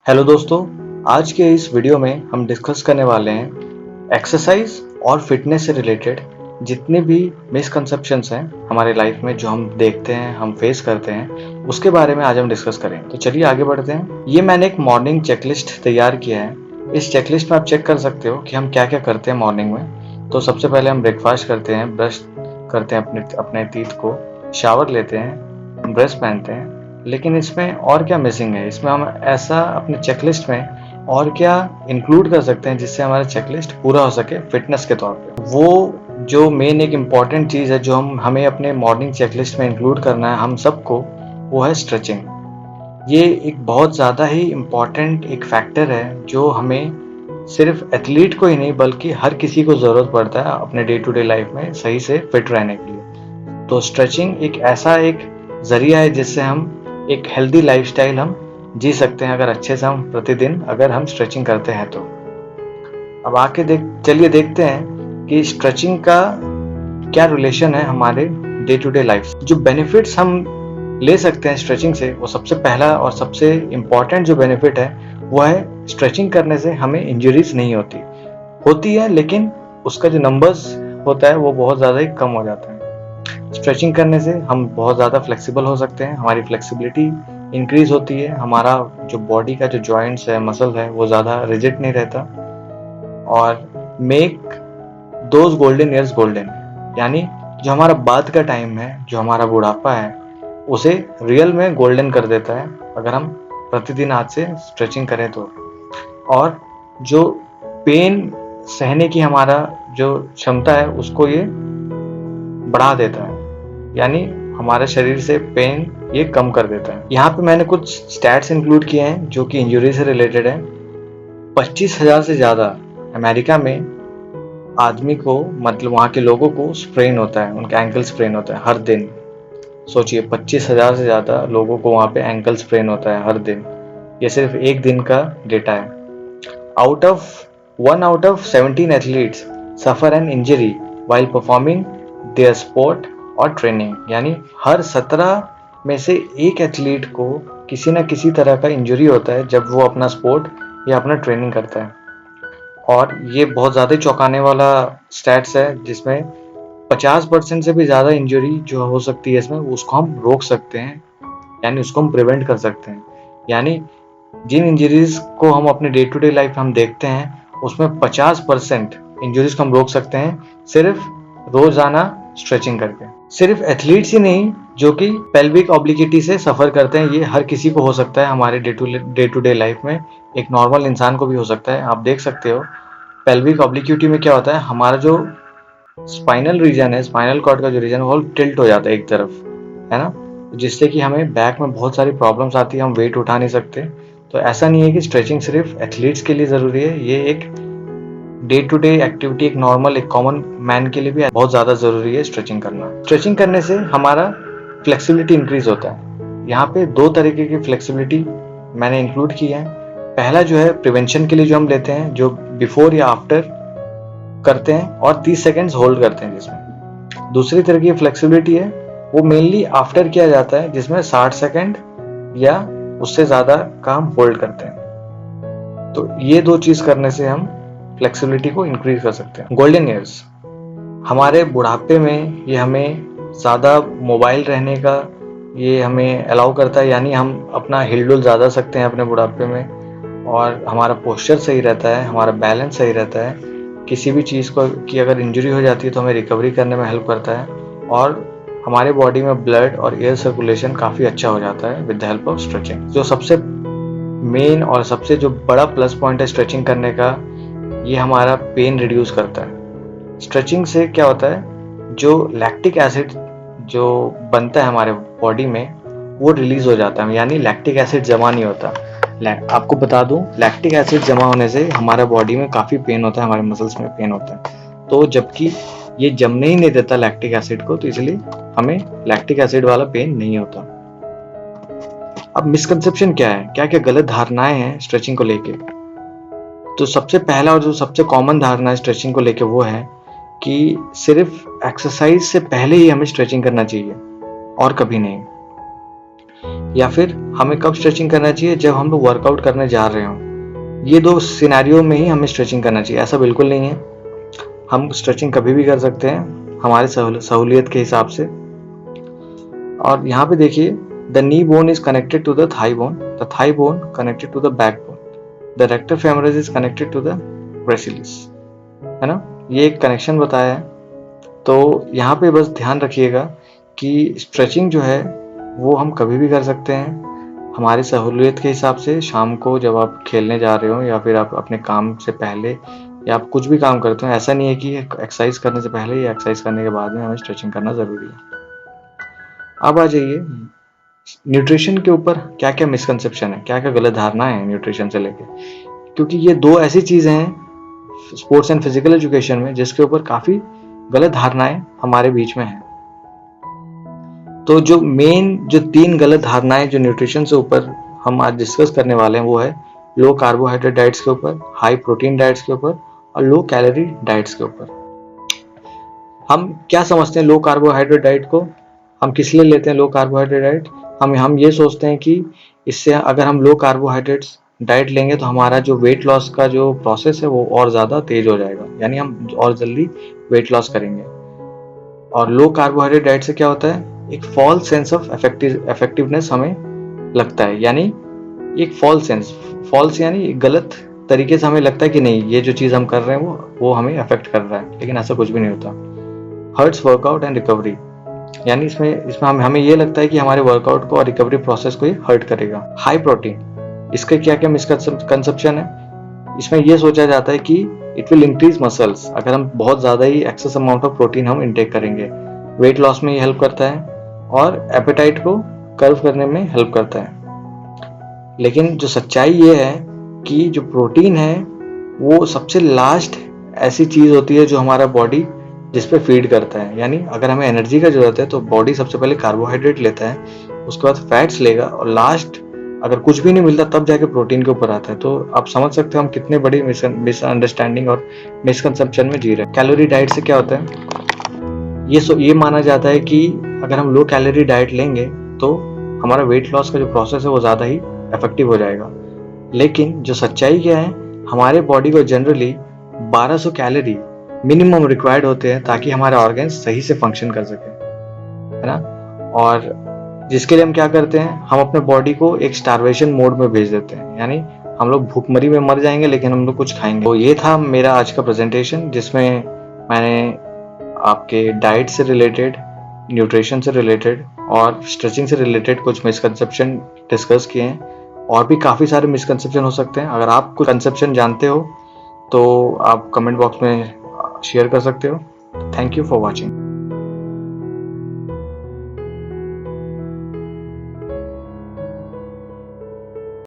Hello दोस्तों, आज के इस वीडियो में हम डिस्कस करने वाले हैं एक्सरसाइज और फिटनेस से रिलेटेड जितने भी मिसकंसेप्शंस हैं हमारे लाइफ में जो हम देखते हैं, हम फेस करते हैं, उसके बारे में आज हम डिस्कस करें। तो चलिए आगे बढ़ते हैं। ये मैंने एक मॉर्निंग चेकलिस्ट तैयार किया है। इस चेकलिस्ट में आप चेक कर सकते हो कि हम क्या क्या करते हैं मॉर्निंग में। तो सबसे पहले हम ब्रेकफास्ट करते हैं, ब्रश करते हैं अपने टीथ को, शावर लेते हैं, ब्रश पहनते हैं। लेकिन इसमें और क्या मिसिंग है, इसमें हम ऐसा अपने चेकलिस्ट में और क्या इंक्लूड कर सकते हैं जिससे हमारा चेकलिस्ट पूरा हो सके फिटनेस के तौर पे। वो जो मेन एक इम्पॉर्टेंट चीज़ है जो हमें अपने मॉर्निंग चेकलिस्ट में इंक्लूड करना है हम सबको, वो है स्ट्रेचिंग। ये एक बहुत ज़्यादा ही इम्पॉर्टेंट एक फैक्टर है जो हमें सिर्फ एथलीट को ही नहीं बल्कि हर किसी को ज़रूरत पड़ता है अपने डे टू डे लाइफ में सही से फिट रहने के लिए। तो स्ट्रेचिंग एक ऐसा एक ज़रिया है जिससे हम एक हेल्दी लाइफस्टाइल हम जी सकते हैं अगर अच्छे से हम प्रतिदिन अगर हम स्ट्रेचिंग करते हैं तो। अब चलिए देखते हैं कि स्ट्रेचिंग का क्या रिलेशन है हमारे डे टू डे लाइफ से। जो बेनिफिट्स हम ले सकते हैं स्ट्रेचिंग से, वो सबसे पहला और सबसे इम्पॉर्टेंट जो बेनिफिट है वो है स्ट्रेचिंग करने से हमें इंजरीज नहीं होती है, लेकिन उसका जो नंबर्स होता है वो बहुत ज़्यादा ही कम हो जाता है। स्ट्रेचिंग करने से हम बहुत ज़्यादा फ्लेक्सिबल हो सकते हैं, हमारी फ्लेक्सिबिलिटी इंक्रीज होती है, हमारा जो बॉडी का जो जॉइंट्स है, मसल है, वो ज़्यादा रिजिड नहीं रहता। और make those golden years golden, यानी जो हमारा बाद का टाइम है, जो हमारा बुढ़ापा है, उसे रियल में गोल्डन कर देता है अगर हम प्रतिदिन आज से स्ट्रेचिंग करें तो। और जो पेन सहने की हमारा जो क्षमता है उसको ये बढ़ा देता है, यानी हमारे शरीर से पेन ये कम कर देता है। यहाँ पे मैंने कुछ स्टैट्स इंक्लूड किए हैं जो कि इंजरी से रिलेटेड है। 25,000 से ज़्यादा अमेरिका में आदमी को, मतलब वहाँ के लोगों को स्प्रेन होता है, उनका एंकल स्प्रेन होता है हर दिन। सोचिए 25,000 से ज़्यादा लोगों को वहाँ पे एंकल स्प्रेन होता है हर दिन। ये सिर्फ एक दिन का डेटा है। Out of 17 athletes suffer an injury while performing their sport और ट्रेनिंग, यानी हर 17 में से एक एथलीट को किसी न किसी तरह का इंजरी होता है जब वो अपना स्पोर्ट या अपना ट्रेनिंग करता है। और ये बहुत ज़्यादा चौंकाने वाला स्टैट्स है जिसमें 50% से भी ज़्यादा इंजरी जो हो सकती है इसमें, उसको हम रोक सकते हैं, यानी उसको हम प्रिवेंट कर सकते हैं। यानी जिन इंजरीज को हम अपने डे टू डे लाइफ हम देखते हैं उसमें 50% इंजरीज को हम रोक सकते हैं सिर्फ रोजाना स्ट्रेचिंग करके। सिर्फ एथलीट्स ही नहीं जो कि पेल्विक ऑब्लिक्विटी से सफर करते हैं, ये हर किसी को हो सकता है हमारे डे टू डे लाइफ में, एक नॉर्मल इंसान को भी हो सकता है। आप देख सकते हो पेल्विक ऑब्लिक्विटी में क्या होता है, हमारा जो स्पाइनल रीजन है, स्पाइनल कॉर्ड का जो रीजन है वो टिल्ट हो जाता है एक तरफ, है ना, जिससे कि हमें बैक में बहुत सारी प्रॉब्लम्स आती है, हम वेट उठा नहीं सकते। तो ऐसा नहीं है कि स्ट्रेचिंग सिर्फ एथलीट्स के लिए ज़रूरी है, ये एक डे टू डे एक्टिविटी, एक नॉर्मल एक कॉमन मैन के लिए भी बहुत ज़्यादा ज़रूरी है स्ट्रेचिंग करना। स्ट्रेचिंग करने से हमारा फ्लेक्सिबिलिटी इंक्रीज होता है। यहाँ पे दो तरीके की फ्लेक्सिबिलिटी मैंने इंक्लूड की है। पहला जो है प्रिवेंशन के लिए जो हम लेते हैं, जो बिफोर या आफ्टर करते हैं और 30 सेकेंड्स होल्ड करते हैं जिसमें। दूसरी तरह की फ्लेक्सिबिलिटी है वो मेनली आफ्टर किया जाता है जिसमें 60 सेकेंड या उससे ज़्यादा का हम होल्ड करते हैं। तो ये दो चीज़ करने से हम फ्लेक्सिबिलिटी को इंक्रीज कर सकते हैं। गोल्डन ईयर्स, हमारे बुढ़ापे में ये हमें ज़्यादा मोबाइल रहने का ये हमें अलाउ करता है, यानी हम अपना हिलडुल ज़्यादा सकते हैं अपने बुढ़ापे में, और हमारा पोस्चर सही रहता है, हमारा बैलेंस सही रहता है। किसी भी चीज़ को की अगर इंजरी हो जाती है तो हमें रिकवरी करने में हेल्प करता है, और हमारे बॉडी में ब्लड और एयर सर्कुलेशन काफ़ी अच्छा हो जाता है with the help of stretching. जो सबसे मेन और सबसे जो बड़ा प्लस पॉइंट है स्ट्रेचिंग करने का, ये हमारा पेन रिड्यूस करता है। स्ट्रेचिंग से क्या होता है, जो लैक्टिक एसिड जो बनता है हमारे बॉडी में वो रिलीज हो जाता है, यानी लैक्टिक एसिड जमा नहीं होता। आपको बता दूं, लैक्टिक एसिड जमा होने से हमारे बॉडी में काफ़ी पेन होता है, हमारे मसल्स में पेन होता है। तो जबकि ये जमने ही नहीं देता लैक्टिक एसिड को, तो इसलिए हमें लैक्टिक एसिड वाला पेन नहीं होता। अब मिसकंसेप्शन क्या है, क्या क्या गलत धारणाएं हैं स्ट्रेचिंग को लेके। तो सबसे पहला और जो सबसे कॉमन धारणा है स्ट्रेचिंग को लेके वो है कि सिर्फ एक्सरसाइज से पहले ही हमें स्ट्रेचिंग करना चाहिए और कभी नहीं। या फिर हमें कब स्ट्रेचिंग करना चाहिए, जब हम लोग वर्कआउट करने जा रहे हों। ये दो सिनेरियो में ही हमें स्ट्रेचिंग करना चाहिए, ऐसा बिल्कुल नहीं है। हम स्ट्रेचिंग कभी भी कर सकते हैं हमारे सहूलियत के हिसाब से। और यहाँ पे देखिए, the knee bone is connected to the thigh bone connected to the back bone, the rectus femoris is connected to the brachialis, है ना। ये एक कनेक्शन बताया है। तो यहाँ पे बस ध्यान रखिएगा कि स्ट्रेचिंग जो है वो हम कभी भी कर सकते हैं हमारी सहूलियत के हिसाब से। शाम को जब आप खेलने जा रहे हो या फिर आप अपने काम से पहले या आप कुछ भी काम करते हो, ऐसा नहीं है कि एक्सरसाइज करने से पहले या एक्सरसाइज करने के बाद में हमें स्ट्रेचिंग करना ज़रूरी है। अब आ जाइए न्यूट्रिशन के ऊपर, क्या क्या मिसकंसेप्शन है, क्या क्या गलत धारणा है न्यूट्रिशन से लेके। क्योंकि ये दो ऐसी चीज़ें हैं स्पोर्ट्स एंड फिजिकल एजुकेशन में जिसके ऊपर काफ़ी गलत धारणाएं हमारे बीच में हैं। तो जो तीन गलत धारणाएं जो न्यूट्रिशन से ऊपर हम आज डिस्कस करने वाले हैं वो है लो कार्बोहाइड्रेट डाइट्स के ऊपर, हाई प्रोटीन डाइट्स के ऊपर और लो कैलोरी डाइट्स के ऊपर। हम क्या समझते हैं लो कार्बोहाइड्रेट डाइट को, हम किस लिए लेते हैं लो कार्बोहाइड्रेट डाइट। हम ये सोचते हैं कि इससे अगर हम लो कार्बोहाइड्रेट्स डाइट लेंगे तो हमारा जो वेट लॉस का जो प्रोसेस है वो और ज़्यादा तेज हो जाएगा, यानी हम और जल्दी वेट लॉस करेंगे। और लो कार्बोहाइड्रेट डाइट से क्या होता है, एक फॉल्स सेंस ऑफ इफेक्टिवनेस हमें लगता है, यानी एक फॉल्स यानी गलत तरीके से हमें लगता है कि नहीं ये जो चीज़ हम कर रहे हैं वो हमें अफेक्ट कर रहा है, लेकिन ऐसा कुछ भी नहीं होता। हर्ट्स वर्कआउट एंड रिकवरी, यानी इसमें हमें ये लगता है कि हमारे वर्कआउट को और रिकवरी प्रोसेस को ही हर्ट करेगा। हाई प्रोटीन, इसके क्या क्या मिसकंसेप्शन है। इसमें यह सोचा जाता है कि इट विल इंक्रीज मसल्स, अगर हम बहुत ज़्यादा ही एक्सेस अमाउंट ऑफ प्रोटीन हम इंटेक करेंगे। वेट लॉस में ये हेल्प करता है और एपेटाइट को कर्व करने में हेल्प करता है। लेकिन जो सच्चाई ये है कि जो प्रोटीन है वो सबसे लास्ट ऐसी चीज़ होती है जो हमारा बॉडी जिस पे फीड करता है। यानी अगर हमें एनर्जी का जरूरत है तो बॉडी सबसे पहले कार्बोहाइड्रेट लेता है, उसके बाद फैट्स लेगा और लास्ट अगर कुछ भी नहीं मिलता तब जाके प्रोटीन के ऊपर आता है। तो आप समझ सकते हो हम कितने बड़ी मिसअंडरस्टैंडिंग और मिसकंसेप्शन में जी रहे हैं। कैलोरी डाइट से क्या होता है, ये माना जाता है कि अगर हम लो कैलोरी डाइट लेंगे तो हमारा वेट लॉस का जो प्रोसेस है वो ज़्यादा ही इफेक्टिव हो जाएगा। लेकिन जो सच्चाई क्या है, हमारे बॉडी को जनरली 1200 कैलोरी मिनिमम रिक्वायर्ड होते हैं ताकि हमारे ऑर्गन्स सही से फंक्शन कर सके, है ना। और जिसके लिए हम क्या करते हैं, हम अपने बॉडी को एक स्टारवेशन मोड में भेज देते हैं, यानी हम लोग भूखमरी में मर जाएंगे लेकिन हम लोग कुछ खाएंगे। तो ये था मेरा आज का प्रेजेंटेशन जिसमें मैंने आपके डाइट से रिलेटेड, न्यूट्रिशन से रिलेटेड और स्ट्रेचिंग से रिलेटेड कुछ मिसकंसेप्शन डिस्कस किए हैं। और भी काफ़ी सारे मिसकंसेप्शन हो सकते हैं। अगर आप कुछ कंसेप्शन जानते हो तो आप कमेंट बॉक्स में शेयर कर सकते हो। Thank you for watching.